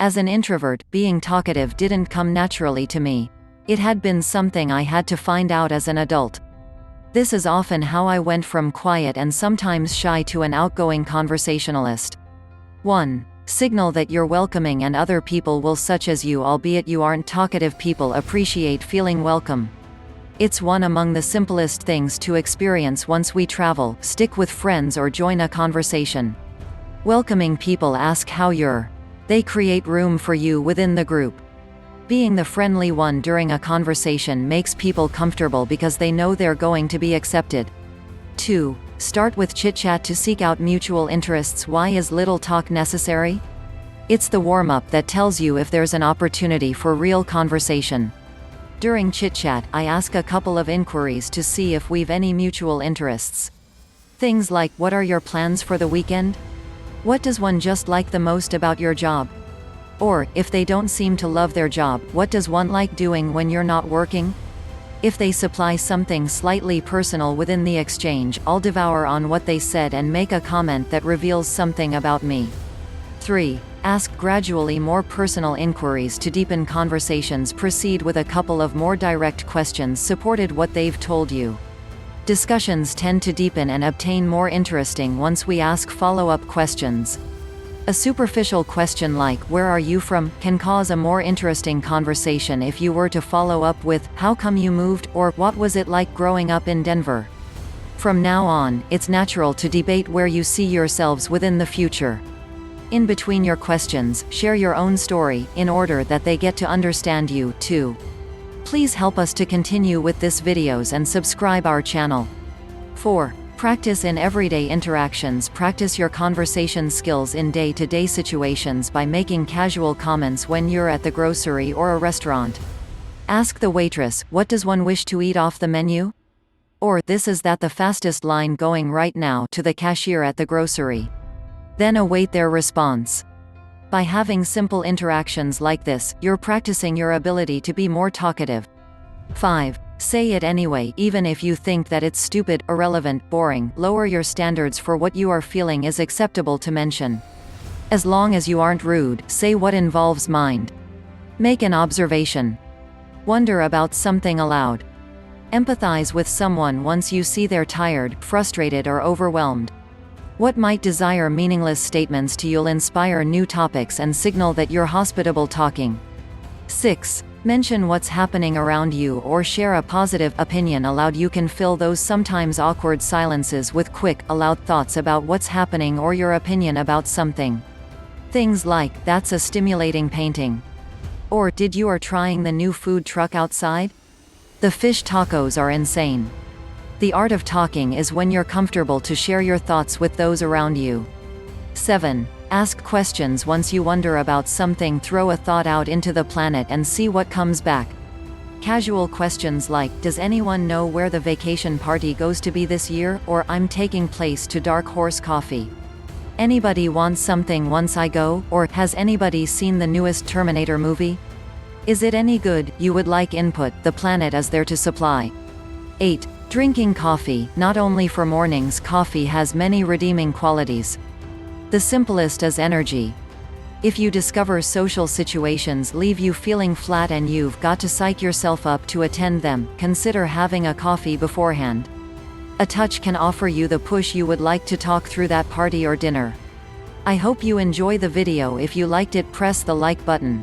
As an introvert, being talkative didn't come naturally to me. It had been something I had to find out as an adult. This is often how I went from quiet and sometimes shy to an outgoing conversationalist. 1. Signal that you're welcoming and other people will, such as you, albeit you aren't talkative people, appreciate feeling welcome. It's one among the simplest things to experience once we travel, stick with friends or join a conversation. Welcoming people ask how you're. They create room for you within the group. Being the friendly one during a conversation makes people comfortable because they know they're going to be accepted. 2. Start with chitchat to seek out mutual interests. Why is little talk necessary? It's the warm-up that tells you if there's an opportunity for real conversation. During chitchat, I ask a couple of inquiries to see if we've any mutual interests. Things like, what are your plans for the weekend? What does one just like the most about your job? Or, if they don't seem to love their job, what does one like doing when you're not working? If they supply something slightly personal within the exchange, I'll devour on what they said and make a comment that reveals something about me. 3. Ask gradually more personal inquiries to deepen conversations. Proceed with a couple of more direct questions supported what they've told you. Discussions tend to deepen and obtain more interesting once we ask follow-up questions. A superficial question like, where are you from, can cause a more interesting conversation if you were to follow up with, how come you moved, or what was it like growing up in Denver? From now on, it's natural to debate where you see yourselves within the future. In between your questions, share your own story, in order that they get to understand you, too. Please help us to continue with this videos and subscribe our channel. 4. Practice in everyday interactions. Practice your conversation skills in day-to-day situations by making casual comments when you're at the grocery or a restaurant. Ask the waitress, what does one wish to eat off the menu? Or, this is that the fastest line going right now, to the cashier at the grocery. Then await their response. By having simple interactions like this, you're practicing your ability to be more talkative. 5. Say it anyway, even if you think that it's stupid, irrelevant, boring. Lower your standards for what you are feeling is acceptable to mention. As long as you aren't rude, say what involves mind. Make an observation. Wonder about something aloud. Empathize with someone once you see they're tired, frustrated, or overwhelmed. What might desire meaningless statements to you'll inspire new topics and signal that you're hospitable talking. 6. Mention what's happening around you or share a positive opinion aloud. You can fill those sometimes awkward silences with quick, aloud thoughts about what's happening or your opinion about something. Things like, that's a stimulating painting. Or, did you are trying the new food truck outside? The fish tacos are insane. The art of talking is when you're comfortable to share your thoughts with those around you. 7. Ask questions once you wonder about something. Throw a thought out into the planet and see what comes back. Casual questions like, does anyone know where the vacation party goes to be this year? Or, I'm taking place to Dark Horse Coffee. Anybody want something once I go? Or, has anybody seen the newest Terminator movie? Is it any good? You would like input, the planet is there to supply. 8. Drinking coffee. Not only for mornings, coffee has many redeeming qualities. The simplest is energy. If you discover social situations leave you feeling flat and you've got to psych yourself up to attend them, consider having a coffee beforehand. A touch can offer you the push you would like to talk through that party or dinner. I hope you enjoy the video. If you liked it, press the like button.